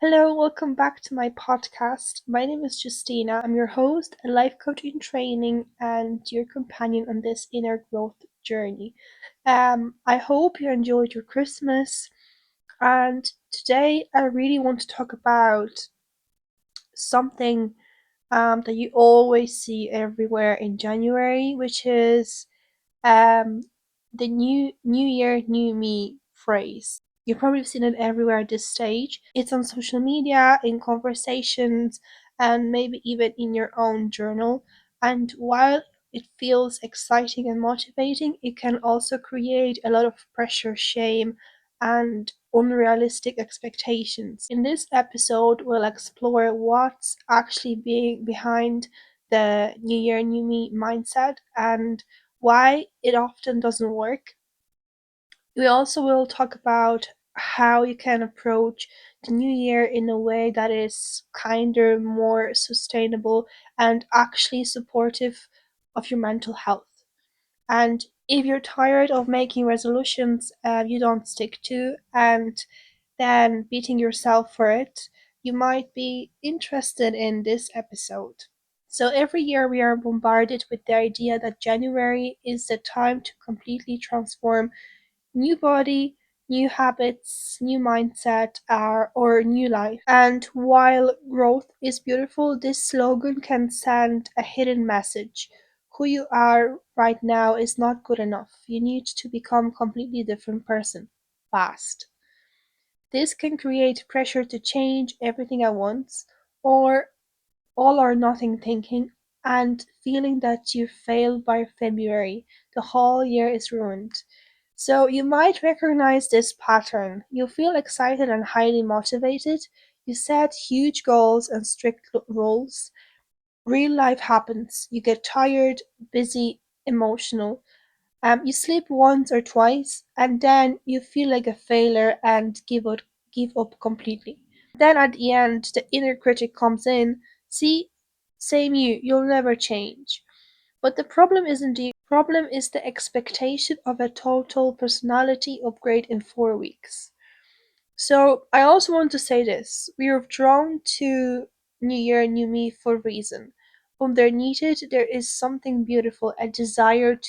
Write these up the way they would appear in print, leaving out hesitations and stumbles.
Hello, welcome back to my podcast. My name is Justina. I'm your host, a life coach in training, and your companion on this inner growth journey. I hope you enjoyed your Christmas, and today I really want to talk about something that you always see everywhere in January, which is um, the New Year, New Me phrase. You've probably seen it everywhere at this stage. It's on social media, in conversations, and maybe even in your own journal. And while it feels exciting and motivating, it can also create a lot of pressure, shame, and unrealistic expectations. In this episode, we'll explore what's actually being behind the New Year, New Me mindset and why it often doesn't work. We also will talk about how you can approach the new year in a way that is kinder, more sustainable, and actually supportive of your mental health. And if you're tired of making resolutions you don't stick to and then beating yourself for it, you might be interested in this episode. So every year we are bombarded with the idea that January is the time to completely transform. New body, new habits, new mindset, or new life. And while growth is beautiful, this slogan can send a hidden message. Who you are right now is not good enough. You need to become a completely different person. Fast. This can create pressure to change everything at once, or all or nothing thinking, and feeling that you failed by February. The whole year is ruined. So you might recognize this pattern. You feel excited and highly motivated. You set huge goals and strict rules. Real life happens. You get tired, busy, emotional. You sleep once or twice, and then you feel like a failure and give up completely. Then at the end, the inner critic comes in. See, same you. You'll never change. But the problem isn't you. Problem is the expectation of a total personality upgrade in 4 weeks. So I also want to say this. We are drawn to New Year, New Me for a reason. Underneath it there is something beautiful, a desire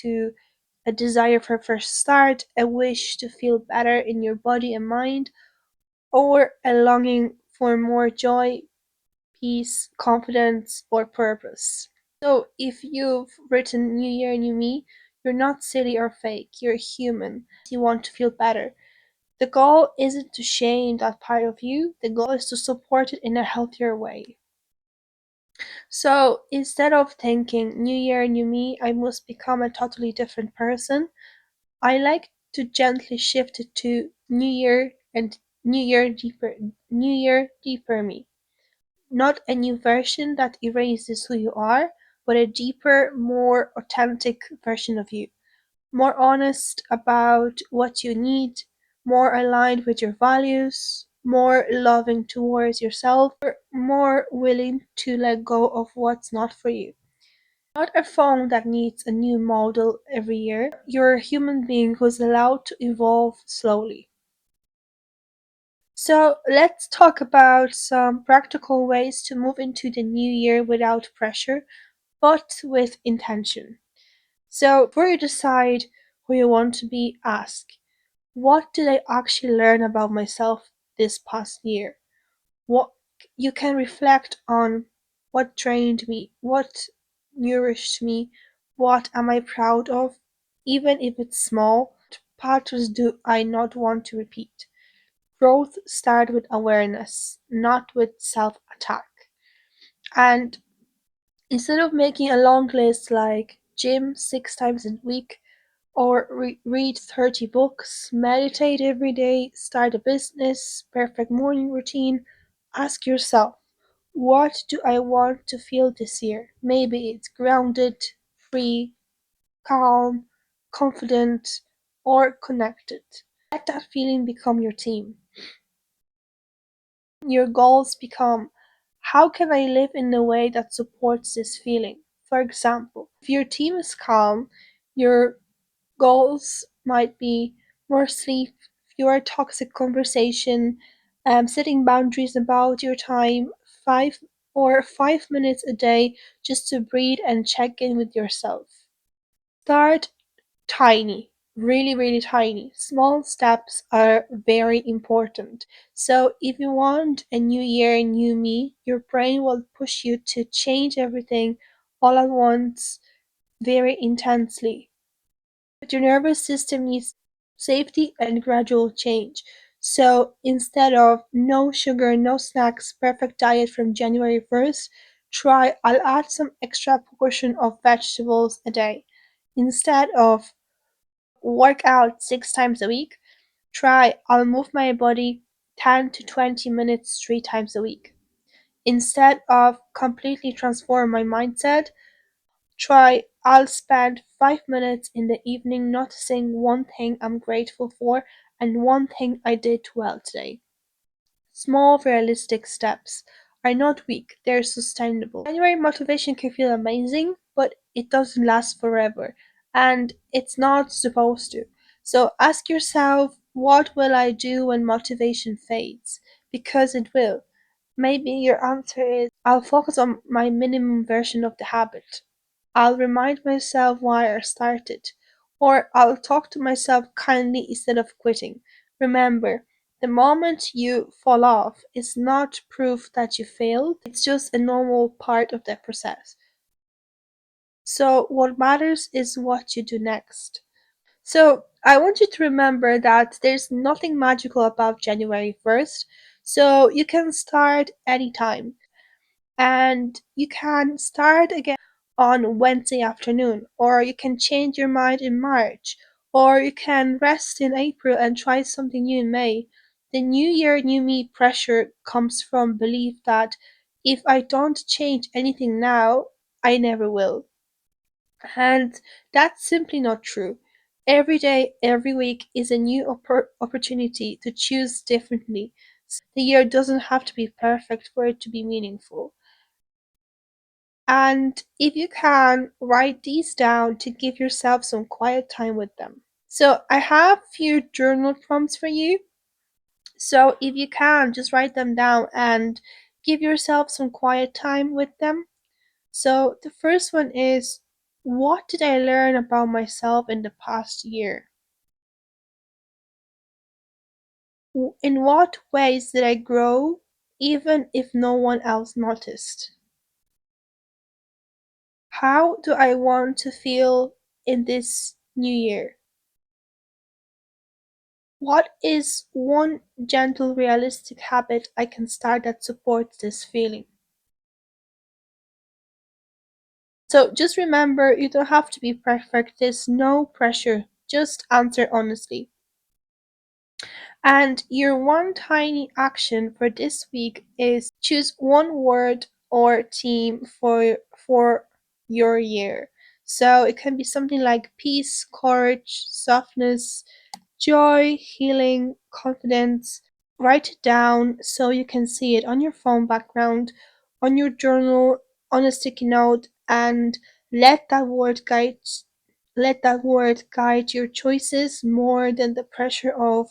for a fresh start, a wish to feel better in your body and mind, or a longing for more joy, peace, confidence, or purpose. So, if you've written New Year, New Me, you're not silly or fake, you're human. You want to feel better. The goal isn't to shame that part of you, the goal is to support it in a healthier way. So, instead of thinking New Year, New Me, I must become a totally different person, I like to gently shift it to New Year and New Year, deeper me. Not a new version that erases who you are, but a deeper, more authentic version of you. More honest about what you need, more aligned with your values, more loving towards yourself, more willing to let go of what's not for you. Not a phone that needs a new model every year. You're a human being who's allowed to evolve slowly. So let's talk about some practical ways to move into the new year without pressure, but with intention. So before you decide who you want to be, ask, what did I actually learn about myself this past year? What you can reflect on what trained me, what nourished me, what am I proud of, even if it's small, what patterns do I not want to repeat. Growth starts with awareness, not with self-attack. And instead of making a long list like gym 6 times a week or read 30 books, meditate every day, start a business, perfect morning routine, ask yourself, what do I want to feel this year? Maybe it's grounded, free, calm, confident, or connected. Let that feeling become your team. Your goals become, how can I live in a way that supports this feeling? For example, if your team is calm, your goals might be more sleep, fewer toxic conversation, setting boundaries about your time, 5 minutes a day just to breathe and check in with yourself. Start tiny, really, really tiny. Small steps are very important. So, if you want a new year, new me, your brain will push you to change everything all at once very intensely. But your nervous system needs safety and gradual change. So, instead of no sugar, no snacks, perfect diet from January 1st, try I'll add some extra portion of vegetables a day. Instead of work out 6 times a week, try I'll move my body 10 to 20 minutes 3 times a week. Instead of completely transform my mindset, try I'll spend 5 minutes in the evening noticing one thing I'm grateful for and one thing I did well today. Small, realistic steps are not weak, they're sustainable. January motivation can feel amazing, but it doesn't last forever, and it's not supposed to. So ask yourself, what will I do when motivation fades? Because it will. Maybe your answer is, I'll focus on my minimum version of the habit. I'll remind myself why I started, or I'll talk to myself kindly instead of quitting. Remember, the moment you fall off is not proof that you failed, it's just a normal part of the process. So, what matters is what you do next. So, I want you to remember that there's nothing magical about January 1st, so you can start anytime. And you can start again on Wednesday afternoon, or you can change your mind in March, or you can rest in April and try something new in May. The new year, new me pressure comes from belief that if I don't change anything now, I never will. And that's simply not true. Every day, every week is a new opportunity to choose differently. The year doesn't have to be perfect for it to be meaningful. And if you can, write these down to give yourself some quiet time with them. So I have a few journal prompts for you. So if you can, just write them down and give yourself some quiet time with them. So the first one is, what did I learn about myself in the past year? In what ways did I grow, even if no one else noticed? How do I want to feel in this new year? What is one gentle, realistic habit I can start that supports this feeling? So just remember, you don't have to be perfect. There's no pressure. Just answer honestly. And your one tiny action for this week is choose one word or theme for your year. So it can be something like peace, courage, softness, joy, healing, confidence. Write it down so you can see it on your phone background, on your journal, on a sticky note, and let that word guide let that word guide your choices more than the pressure of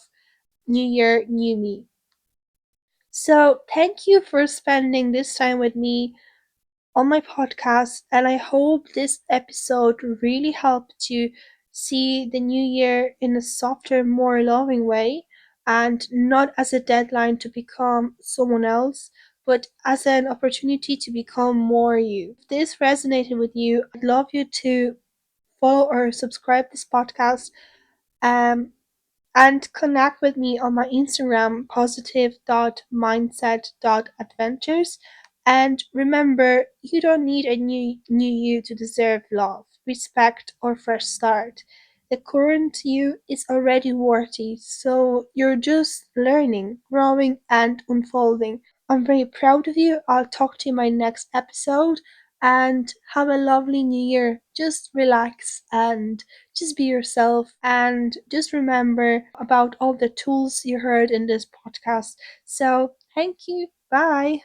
New Year, New Me. So, thank you for spending this time with me on my podcast, and I hope this episode really helped you see the new year in a softer, more loving way, and not as a deadline to become someone else, but as an opportunity to become more you. If this resonated with you, I'd love you to follow or subscribe this podcast. Um, and connect with me on my Instagram positive.mindset.adventures. And remember, you don't need a new you to deserve love, respect, or fresh start. The current you is already worthy, so you're just learning, growing, and unfolding. I'm very proud of you. I'll talk to you in my next episode, and have a lovely new year. Just relax and just be yourself, and just remember about all the tools you heard in this podcast. So, thank you. Bye.